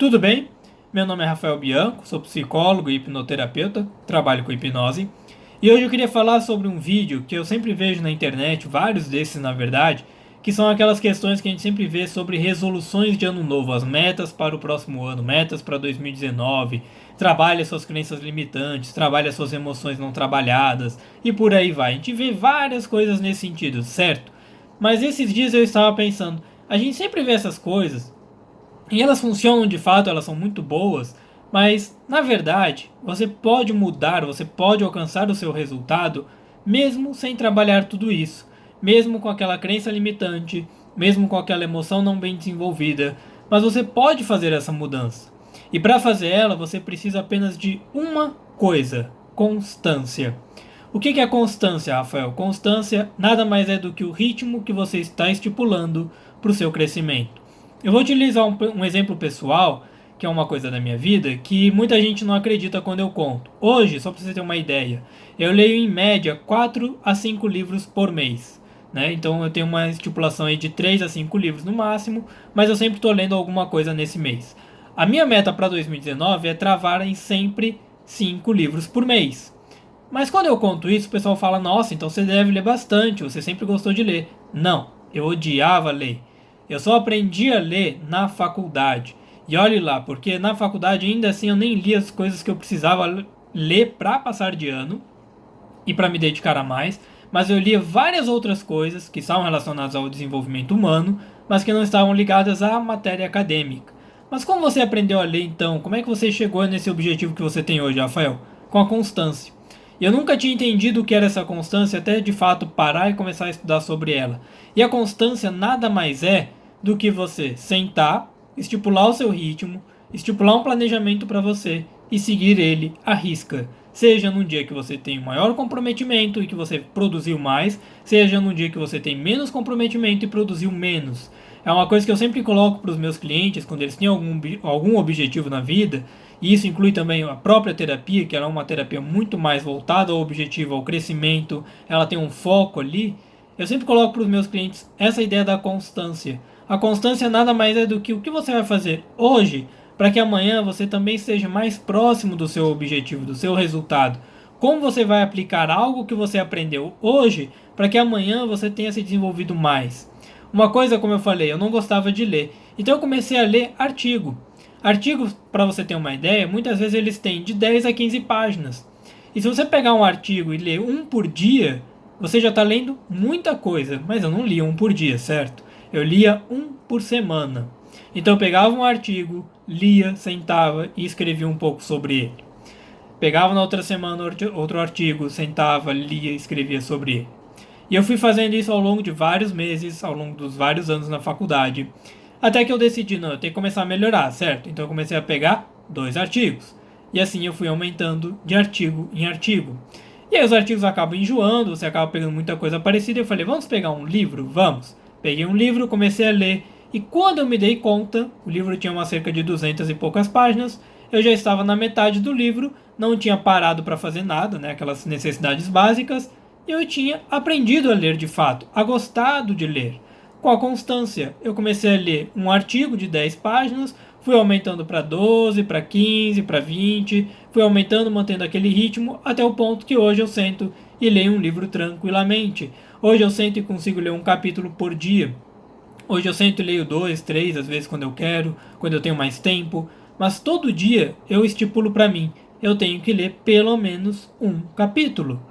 Tudo bem? Meu nome é Rafael Bianco, sou psicólogo e hipnoterapeuta, trabalho com hipnose. E hoje eu queria falar sobre um vídeo que eu sempre vejo na internet, vários desses na verdade, que são aquelas questões que a gente sempre vê sobre resoluções de ano novo, as metas para o próximo ano, metas para 2019, trabalhe as suas crenças limitantes, trabalhe as suas emoções não trabalhadas e por aí vai. A gente vê várias coisas nesse sentido, certo? Mas esses dias eu estava pensando, a gente sempre vê essas coisas e elas funcionam de fato, elas são muito boas, mas na verdade você pode mudar, você pode alcançar o seu resultado mesmo sem trabalhar tudo isso, mesmo com aquela crença limitante, mesmo com aquela emoção não bem desenvolvida, mas você pode fazer essa mudança. E para fazer ela, você precisa apenas de uma coisa: constância. O que é constância, Rafael? Constância nada mais é do que o ritmo que você está estipulando para o seu crescimento. Eu vou utilizar um exemplo pessoal, que é uma coisa da minha vida, que muita gente não acredita quando eu conto. Hoje, só para você ter uma ideia, eu leio em média 4 a 5 livros por mês. Né? Então eu tenho uma estipulação aí de 3 a 5 livros no máximo, mas eu sempre estou lendo alguma coisa nesse mês. A minha meta para 2019 é travar em sempre 5 livros por mês. Mas quando eu conto isso, o pessoal fala: nossa, então você deve ler bastante, você sempre gostou de ler. Não, eu odiava ler. Eu só aprendi a ler na faculdade. E olhe lá, porque na faculdade ainda assim eu nem li as coisas que eu precisava ler para passar de ano e para me dedicar a mais, mas eu lia várias outras coisas que são relacionadas ao desenvolvimento humano, mas que não estavam ligadas à matéria acadêmica. Mas como você aprendeu a ler então? Como é que você chegou nesse objetivo que você tem hoje, Rafael? Com a constância. Eu nunca tinha entendido o que era essa constância até de fato parar e começar a estudar sobre ela. E a constância nada mais é do que você sentar, estipular o seu ritmo, estipular um planejamento para você e seguir ele à risca. Seja num dia que você tem maior comprometimento e que você produziu mais, seja num dia que você tem menos comprometimento e produziu menos. É uma coisa que eu sempre coloco para os meus clientes quando eles têm algum objetivo na vida, e isso inclui também a própria terapia, que ela é uma terapia muito mais voltada ao objetivo, ao crescimento, ela tem um foco ali. Eu sempre coloco para os meus clientes essa ideia da constância. A constância nada mais é do que o que você vai fazer hoje para que amanhã você também esteja mais próximo do seu objetivo, do seu resultado. Como você vai aplicar algo que você aprendeu hoje para que amanhã você tenha se desenvolvido mais. Uma coisa, como eu falei, eu não gostava de ler, então eu comecei a ler artigo. Artigos, para você ter uma ideia, muitas vezes eles têm de 10 a 15 páginas. E se você pegar um artigo e ler um por dia, você já está lendo muita coisa. Mas eu não lia um por dia, certo? Eu lia um por semana. Então eu pegava um artigo, lia, sentava e escrevia um pouco sobre ele. Pegava na outra semana outro artigo, sentava, lia e escrevia sobre ele. E eu fui fazendo isso ao longo de vários meses, ao longo dos vários anos na faculdade. Até que eu decidi, não, eu tenho que começar a melhorar, certo? Então eu comecei a pegar 2 artigos. E assim eu fui aumentando de artigo em artigo. E aí os artigos acabam enjoando, você acaba pegando muita coisa parecida. Eu falei, vamos pegar um livro? Vamos. Peguei um livro, comecei a ler. E quando eu me dei conta, o livro tinha uma cerca de 200 e poucas páginas. Eu já estava na metade do livro, não tinha parado para fazer nada, né, aquelas necessidades básicas. E eu tinha aprendido a ler de fato, a gostado de ler. Com a constância, eu comecei a ler um artigo de 10 páginas, fui aumentando para 12, para 15, para 20, fui aumentando, mantendo aquele ritmo, até o ponto que hoje eu sento e leio um livro tranquilamente. Hoje eu sento e consigo ler um capítulo por dia. Hoje eu sento e leio 2, 3, às vezes quando eu quero, quando eu tenho mais tempo. Mas todo dia eu estipulo para mim, eu tenho que ler pelo menos um capítulo.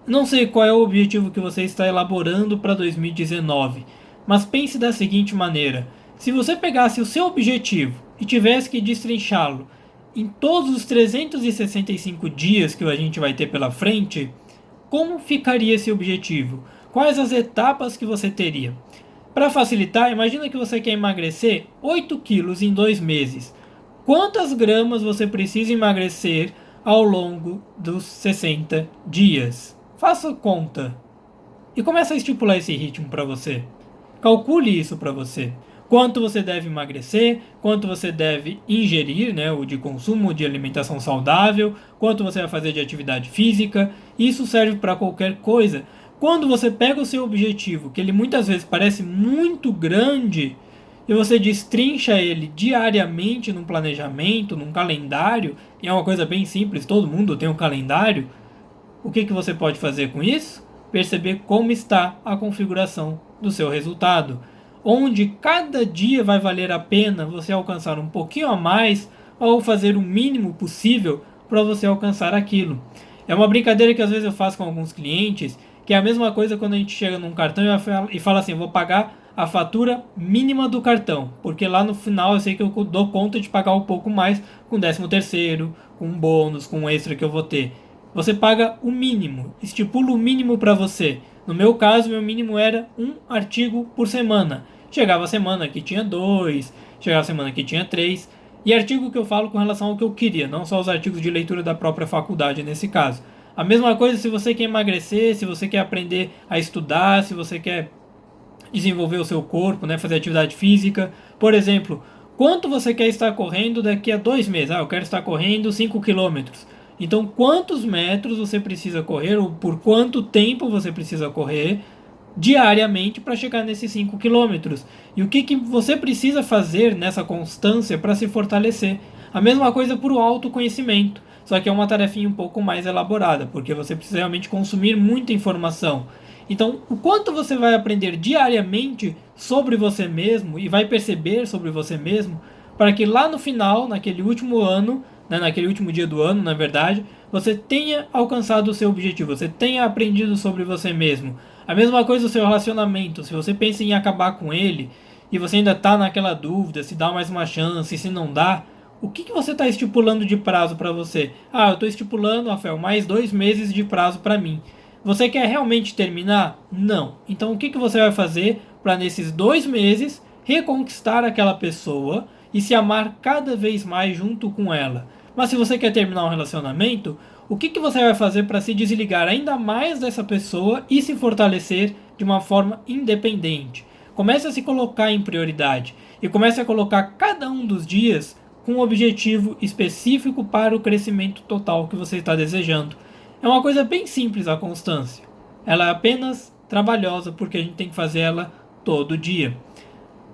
Não sei qual é o objetivo que você está elaborando para 2019, mas pense da seguinte maneira: se você pegasse o seu objetivo e tivesse que destrinchá-lo em todos os 365 dias que a gente vai ter pela frente, como ficaria esse objetivo? Quais as etapas que você teria? Para facilitar, imagina que você quer emagrecer 8 quilos em 2 meses. Quantas gramas você precisa emagrecer ao longo dos 60 dias? Faça conta e comece a estipular esse ritmo para você. Calcule isso para você. Quanto você deve emagrecer, quanto você deve ingerir, né, o de consumo de alimentação saudável, quanto você vai fazer de atividade física. Isso serve para qualquer coisa. Quando você pega o seu objetivo, que ele muitas vezes parece muito grande, e você destrincha ele diariamente num planejamento, num calendário, e é uma coisa bem simples, todo mundo tem um calendário, o que você pode fazer com isso? Perceber como está a configuração do seu resultado, onde cada dia vai valer a pena você alcançar um pouquinho a mais ou fazer o mínimo possível para você alcançar aquilo. É uma brincadeira que às vezes eu faço com alguns clientes, que é a mesma coisa quando a gente chega num cartão e fala assim, vou pagar a fatura mínima do cartão, porque lá no final eu sei que eu dou conta de pagar um pouco mais com 13º, com um bônus, com um extra que eu vou ter. Você paga o mínimo, estipula o mínimo para você. No meu caso, meu mínimo era um artigo por semana. Chegava a semana que tinha 2, chegava a semana que tinha 3. E artigo que eu falo com relação ao que eu queria, não só os artigos de leitura da própria faculdade nesse caso. A mesma coisa se você quer emagrecer, se você quer aprender a estudar, se você quer desenvolver o seu corpo, né, fazer atividade física. Por exemplo, quanto você quer estar correndo daqui a 2 meses? Eu quero estar correndo 5 quilômetros. Então, quantos metros você precisa correr, ou por quanto tempo você precisa correr diariamente para chegar nesses 5 quilômetros? E o que você precisa fazer nessa constância para se fortalecer? A mesma coisa para o autoconhecimento, só que é uma tarefinha um pouco mais elaborada, porque você precisa realmente consumir muita informação. Então, o quanto você vai aprender diariamente sobre você mesmo e vai perceber sobre você mesmo, para que lá no final, naquele último ano, né, naquele último dia do ano, na verdade, você tenha alcançado o seu objetivo, você tenha aprendido sobre você mesmo. A mesma coisa o seu relacionamento, se você pensa em acabar com ele e você ainda está naquela dúvida, se dá mais uma chance, se não dá, o que você está estipulando de prazo para você? Eu estou estipulando, Rafael, mais 2 meses de prazo para mim. Você quer realmente terminar? Não. Então o que você vai fazer para nesses 2 meses reconquistar aquela pessoa e se amar cada vez mais junto com ela? Mas se você quer terminar um relacionamento, o que você vai fazer para se desligar ainda mais dessa pessoa e se fortalecer de uma forma independente? Comece a se colocar em prioridade e comece a colocar cada um dos dias com um objetivo específico para o crescimento total que você está desejando. É uma coisa bem simples a constância. Ela é apenas trabalhosa porque a gente tem que fazer ela todo dia.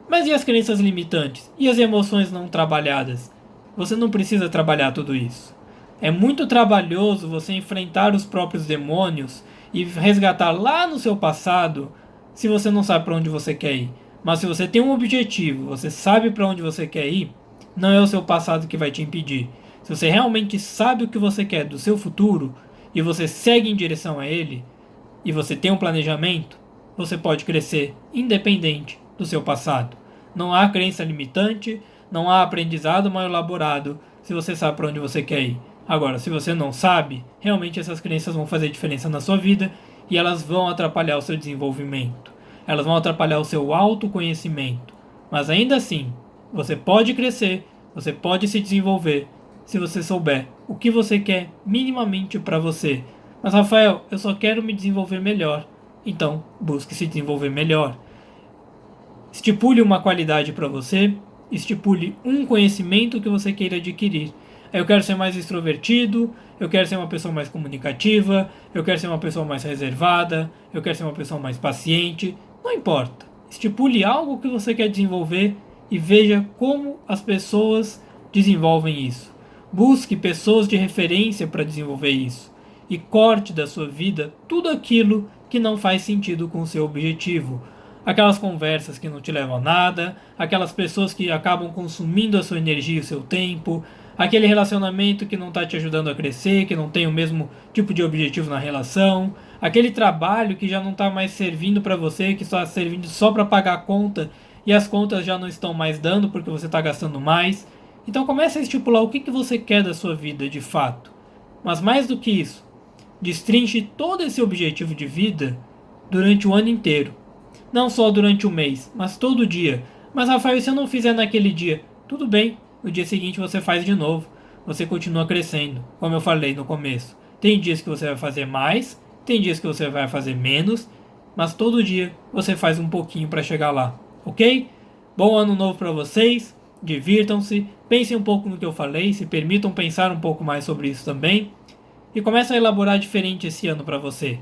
Mas e as crenças limitantes? E as emoções não trabalhadas? Você não precisa trabalhar tudo isso. É muito trabalhoso você enfrentar os próprios demônios e resgatar lá no seu passado se você não sabe para onde você quer ir. Mas se você tem um objetivo, você sabe para onde você quer ir, não é o seu passado que vai te impedir. Se você realmente sabe o que você quer do seu futuro e você segue em direção a ele e você tem um planejamento, você pode crescer independente do seu passado. Não há crença limitante, não há aprendizado mal elaborado se você sabe para onde você quer ir. Agora, se você não sabe, realmente essas crenças vão fazer diferença na sua vida e elas vão atrapalhar o seu desenvolvimento. Elas vão atrapalhar o seu autoconhecimento. Mas ainda assim, você pode crescer, você pode se desenvolver se você souber o que você quer minimamente para você. Mas Rafael, eu só quero me desenvolver melhor. Então, busque se desenvolver melhor. Estipule uma qualidade para você, estipule um conhecimento que você queira adquirir. Eu quero ser mais extrovertido, eu quero ser uma pessoa mais comunicativa, eu quero ser uma pessoa mais reservada, eu quero ser uma pessoa mais paciente. Não importa. Estipule algo que você quer desenvolver e veja como as pessoas desenvolvem isso. Busque pessoas de referência para desenvolver isso. E corte da sua vida tudo aquilo que não faz sentido com o seu objetivo. Aquelas conversas que não te levam a nada, aquelas pessoas que acabam consumindo a sua energia e o seu tempo, aquele relacionamento que não está te ajudando a crescer, que não tem o mesmo tipo de objetivo na relação, aquele trabalho que já não está mais servindo para você, que está servindo só para pagar a conta e as contas já não estão mais dando porque você está gastando mais. Então comece a estipular o que você quer da sua vida de fato. Mas mais do que isso, destrinche todo esse objetivo de vida durante o ano inteiro. Não só durante o mês, mas todo dia. Mas Rafael, se eu não fizer naquele dia? Tudo bem, no dia seguinte você faz de novo. Você continua crescendo, como eu falei no começo. Tem dias que você vai fazer mais, tem dias que você vai fazer menos, mas todo dia você faz um pouquinho para chegar lá, ok? Bom ano novo para vocês, divirtam-se, pensem um pouco no que eu falei, se permitam pensar um pouco mais sobre isso também, e comecem a elaborar diferente esse ano para você.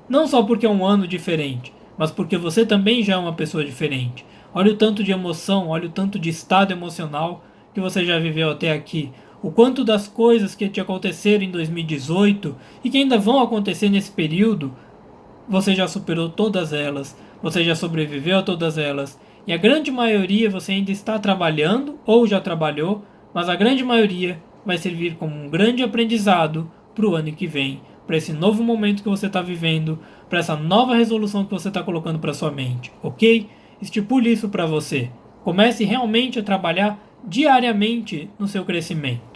Não só porque é um ano diferente, mas porque você também já é uma pessoa diferente. Olha o tanto de emoção, olha o tanto de estado emocional que você já viveu até aqui. O quanto das coisas que te aconteceram em 2018 e que ainda vão acontecer nesse período, você já superou todas elas, você já sobreviveu a todas elas. E a grande maioria você ainda está trabalhando ou já trabalhou, mas a grande maioria vai servir como um grande aprendizado para o ano que vem, para esse novo momento que você está vivendo, para essa nova resolução que você está colocando para sua mente, ok? Estipule isso para você. Comece realmente a trabalhar diariamente no seu crescimento.